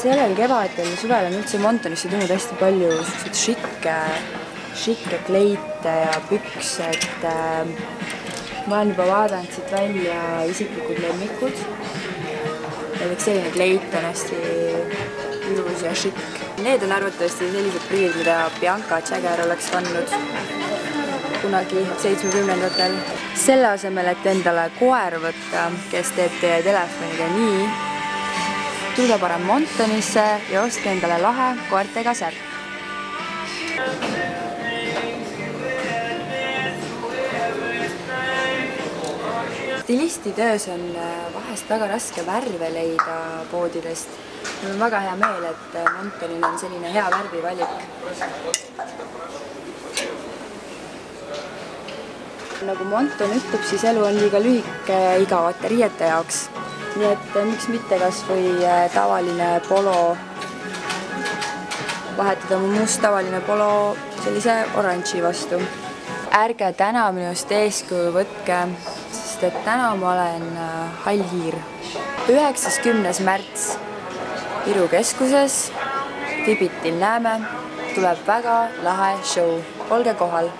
sellel kevadel ja suvel on üldse Montonisse tulnud hästi palju šikke kleite ja pükse, et ma olen juba vaadanud siit välja isiklikud lemmikud. Näiteks selline kleit on hästi ilus ja šikk. Need on arvatavasti sellised prillid, mida Bianca Jagger oleks kandnud kunagi 70-ndatel. Selle asemel, et endale koer võtta, kes teeb teie telefoniga nii, tulge parem Montonisse ja ostke endale lahe koertega särk. Stilisti töös on vahest väga raske värve leida poodidest. Mul on väga hea meel, et Montonil on selline hea värvivalik. Nagu Monton ütleb, siis elu on liiga lühike igavate riiete jaoks. Nii et miks mitte kas või tavaline polo, vahetada mu must tavaline polo sellise oranži vastu. Ärge täna minust eeskuju võtke, sest et täna ma olen hall hiir. 9.10. märts Viru keskuses, Fibitil näeme, tuleb väga lahe show. Olge kohal!